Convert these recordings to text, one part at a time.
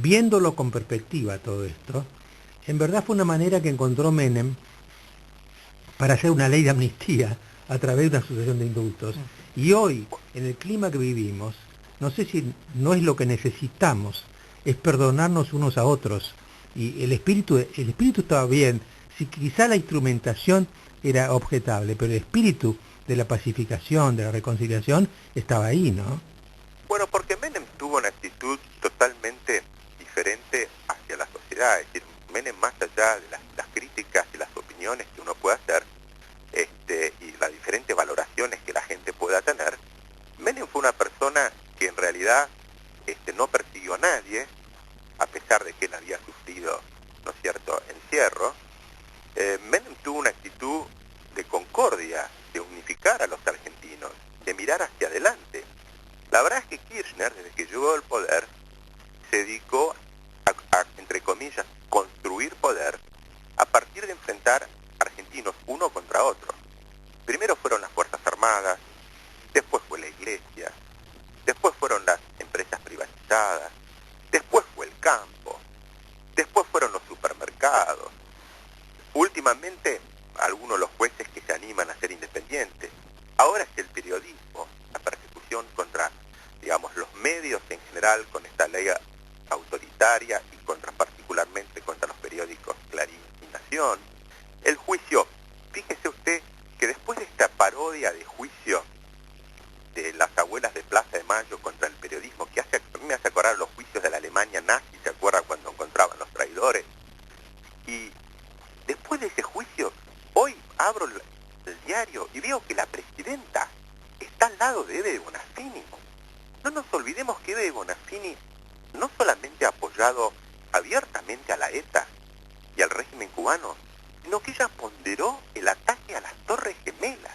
viéndolo con perspectiva todo esto, en verdad fue una manera que encontró Menem para hacer una ley de amnistía a través de una sucesión de indultos. Y hoy, en el clima que vivimos, no sé si no es lo que necesitamos, es perdonarnos unos a otros. Y el espíritu estaba bien, si quizá la instrumentación era objetable, pero el espíritu de la pacificación, de la reconciliación, estaba ahí, ¿no? Bueno, porque Menem tuvo una actitud totalmente diferente hacia la sociedad, es decir, Menem, más allá de las críticas y las opiniones que uno pueda hacer, y las diferentes valoraciones que la gente pueda tener, Menem fue una persona que en realidad no persiguió a nadie, a pesar de que él había sufrido, ¿no es cierto?, encierro. Menem tuvo una actitud de concordia, de unificar a los argentinos, de mirar hacia adelante. La verdad es que Kirchner, desde que llegó al poder, se dedicó a, entre comillas, construir poder a partir de enfrentar argentinos uno contra otro. Primero fueron las Fuerzas Armadas, después fue la Iglesia, después fueron las empresas privatizadas, después fue el campo, después fueron los supermercados. Últimamente, algunos de los jueces que se animan a ser independientes. Ahora es el periodismo, la persecución contra, digamos, los medios en general, con esta ley autoritaria y particularmente contra los periódicos Clarín y Nación. El juicio, fíjese usted que después de esta parodia de juicio de las abuelas de Plaza de Mayo contra el periodismo, que a mí me hace acordar los juicios de la Alemania nazi, ¿se acuerda cuando encontraban los traidores? Y después de ese juicio, hoy abro el diario y veo que la presidenta está al lado de Eve Bonafini. No nos olvidemos que Eve Bonafini no solamente ha apoyado abiertamente a la ETA y al régimen cubano, sino que ella ponderó el ataque a las Torres Gemelas.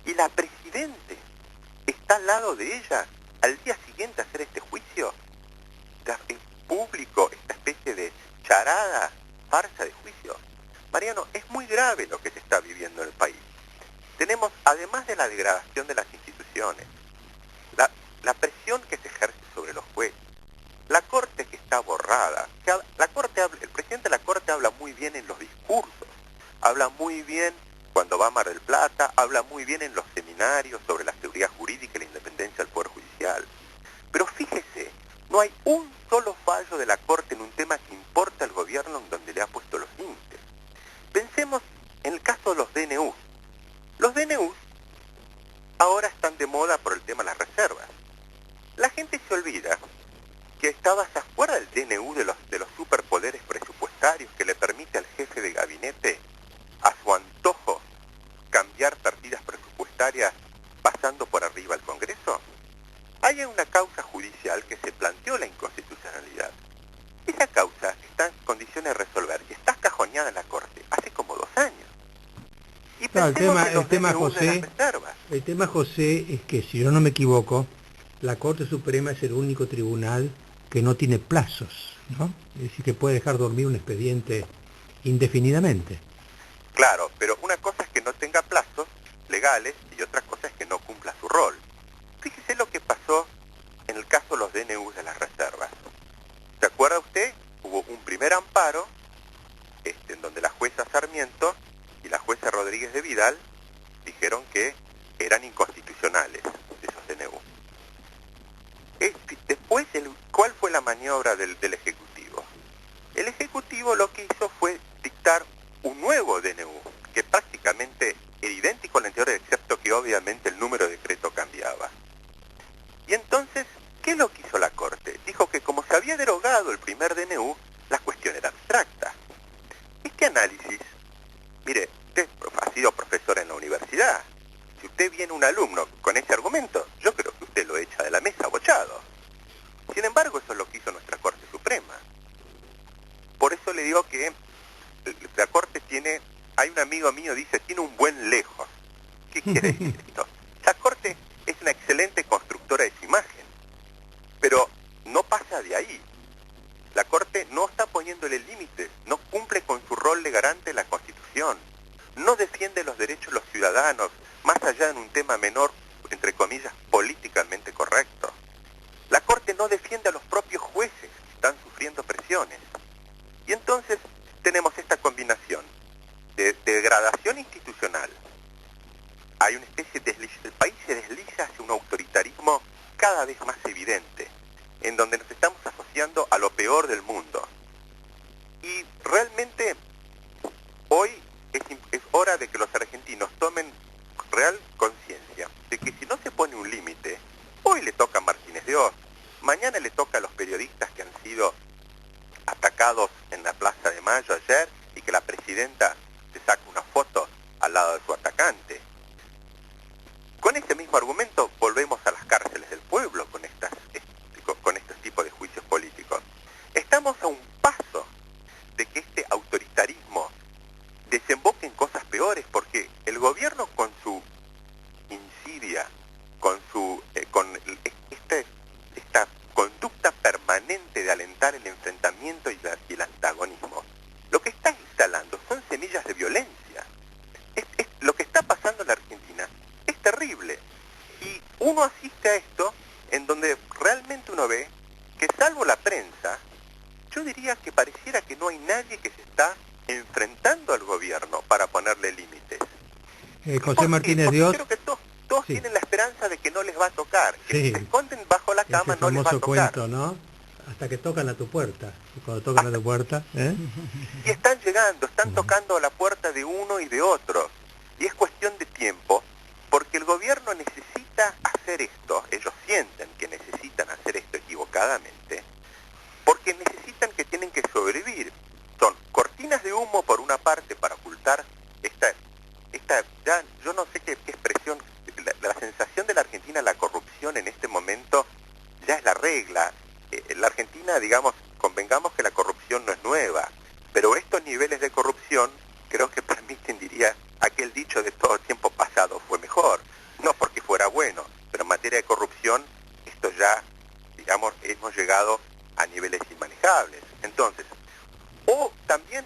Y la presidente está al lado de ella al día siguiente a hacer este juicio público, esta especie de charada, farsa de juicio. Mariano, es muy grave lo que se está viviendo en el país. Tenemos, además de la degradación de las instituciones, la presión que se ejerce sobre los jueces, la Corte que está borrada. El presidente de la Corte habla muy bien en los discursos, habla muy bien cuando va a Mar del Plata, habla muy bien en los seminarios sobre la seguridad jurídica y la independencia del Poder Judicial. Pero fíjese, no hay un solo fallo de la Corte en un tema que importa al gobierno en donde le ha puesto los límites. Pensemos en el caso de los DNU. Los DNU ahora están de moda por el tema de las reservas. La gente se olvida que ¿se acuerda del DNU de los superpoderes presupuestarios que le permite al jefe de gabinete a su antojo cambiar partidas presupuestarias pasando por arriba al Congreso? Hay una causa judicial que se planteó la inconstitucionalidad. Esa causa está en condiciones de resolver y está cajoneada en la Corte hace como 2 años. Y claro, el tema, José, es que si yo no me equivoco, la Corte Suprema es el único tribunal que no tiene plazos, ¿no? Es decir, que puede dejar dormir un expediente indefinidamente. Claro, pero una cosa es que no tenga plazos legales y otra cosa es que no cumpla su rol. Fíjese lo que pasó en el caso de los DNU de las reservas. ¿Se acuerda usted? Hubo un primer amparo en donde la jueza Sarmiento y la jueza Rodríguez de Vidal dijeron que eran inconstitucionales esos DNU. Después, ¿cuál fue la maniobra del Ejecutivo? El Ejecutivo lo que hizo fue dictar un nuevo DNU, que prácticamente era idéntico al anterior, excepto que obviamente el número de decreto cambiaba. Y entonces, ¿qué es lo que hizo la Corte? Dijo que como se había derogado el primer DNU, la cuestión era abstracta. Este análisis, mire, usted ha sido profesor en la universidad. Si usted viene un alumno con ese argumento, yo creo que usted lo echa de la mesa bochado. Sin embargo, eso es lo que hizo nuestra Corte Suprema. Por eso le digo que la Corte hay un amigo mío dice, tiene un buen lejos. ¿Qué quiere decir esto? La Corte es una excelente constructora de su imagen, pero no pasa de ahí. La Corte no está poniéndole límites, no cumple con su rol de garante de la Constitución, no defiende los derechos de los ciudadanos, más allá de un tema menor, entre comillas, políticamente correcto. La Corte no defiende a los propios jueces que están sufriendo elecciones. Y entonces tenemos esta combinación de degradación institucional. Hay una especie de el país se desliza hacia un autoritarismo cada vez más evidente, en donde nos estamos asociando a lo peor del mundo. Y realmente hoy es hora de que los argentinos tomen real conciencia de que si no se pone un límite, hoy le toca a Martínez de Oz, mañana le toca a los periodistas que han sido atacados en la Plaza de Mayo ayer y que la presidenta se saca una foto al lado de su atacante. Con ese mismo argumento volvemos a las cárceles del pueblo con estos tipos de juicios políticos. Estamos a un paso de que este autoritarismo desemboque en cosas peores, porque el gobierno con su insidia, con esta conducta permanente de alentar el enfrentamiento y el antagonismo, lo que está instalando son semillas de violencia. Lo que está pasando en la Argentina es terrible. Y uno asiste a esto en donde realmente uno ve que, salvo la prensa, yo diría que pareciera que no hay nadie que se está enfrentando al gobierno para ponerle límites. José Martínez de Oz. Creo que todos Sí. tienen la esperanza de que no les va a tocar, que Sí. si se esconden bajo la cama Ese no les va a famoso tocar. cuento, ¿no? Hasta que tocan a tu puerta. Y cuando tocan a tu puerta, Y están llegando, están tocando la puerta de uno y de otro. Y es cuestión de tiempo, porque el gobierno necesita hacer esto, ellos sienten que necesitan hacer esto equivocadamente, porque necesitan que tienen que sobrevivir. Son cortinas de humo por una parte para ocultar esta ya yo no sé qué expresión, la sensación de la Argentina, la corrupción en este momento ya es la regla. La Argentina, digamos, convengamos que la corrupción no es nueva, pero estos niveles de corrupción creo que permiten, diría, aquel dicho de todo tiempo pasado fue mejor, no porque fuera bueno, pero en materia de corrupción esto ya, digamos, hemos llegado a niveles inmanejables. Entonces, o también,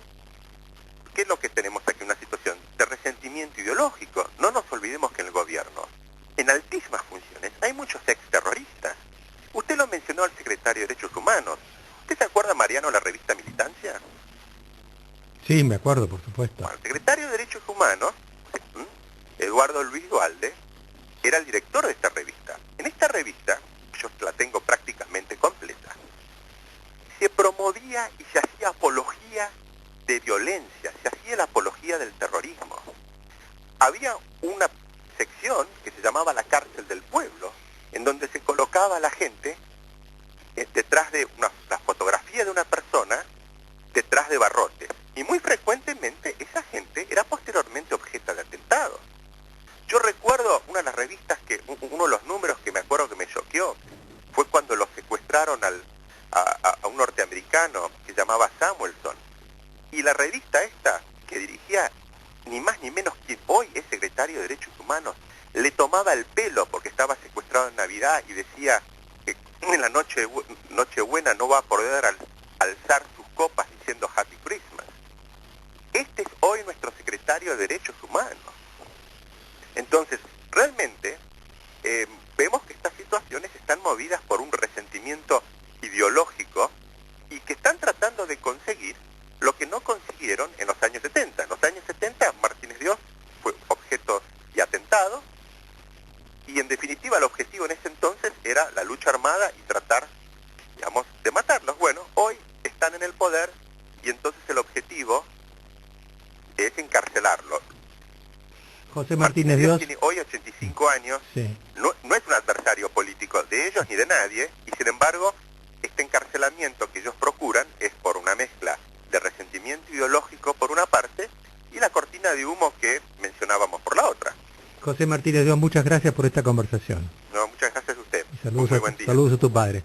¿qué es lo que tenemos aquí? Una situación de resentimiento ideológico. No nos olvidemos que en el gobierno, en altísimas funciones, hay muchos exterroristas. Usted lo mencionó al secretario de Derechos Humanos. ¿Usted se acuerda, Mariano, la revista Militancia? Sí, me acuerdo, por supuesto. Bueno, el secretario de Derechos Humanos, Eduardo Luis Duhalde, era el director de esta revista. En esta revista, yo la tengo prácticamente completa, se promovía y se hacía apología de violencia, se hacía la apología del terrorismo. Había una sección que se llamaba la cárcel del pueblo, en donde se colocaba a la gente detrás de la fotografía de una persona, detrás de barrotes. Y muy frecuentemente esa gente era posteriormente objeto de atentados. Yo recuerdo una de las revistas uno de los números que me acuerdo que me choqueó, fue cuando lo secuestraron a un norteamericano que se llamaba Samuelson. Y la revista esta, que dirigía ni más ni menos quien hoy es secretario de Derechos Humanos, le tomaba el pelo porque estaba secuestrado en Navidad y decía que en la Nochebuena no va a poder alzar sus copas diciendo Happy Christmas. Este es hoy nuestro secretario de Derechos Humanos. Entonces, realmente vemos que estas situaciones están movidas por un resentimiento ideológico y que están tratando de conseguir lo que no consiguieron en los años 70. En los años 70 Martínez de Oz fue objeto de atentado y en definitiva el objetivo en ese entonces era la lucha armada y tratar, digamos, de matarlos. Bueno, hoy están en el poder y entonces el objetivo es encarcelarlos. José Martínez de Oz tiene hoy 85 años, sí. no es un adversario político de ellos ni de nadie, y sin embargo, este encarcelamiento que ellos procuran es por una mezcla de resentimiento ideológico por una parte y la cortina de humo que mencionábamos por la otra. José Martínez de Oz, muchas gracias por esta conversación. No, muchas gracias a usted. Y saludos, Muy buen día. saludos a tu padre.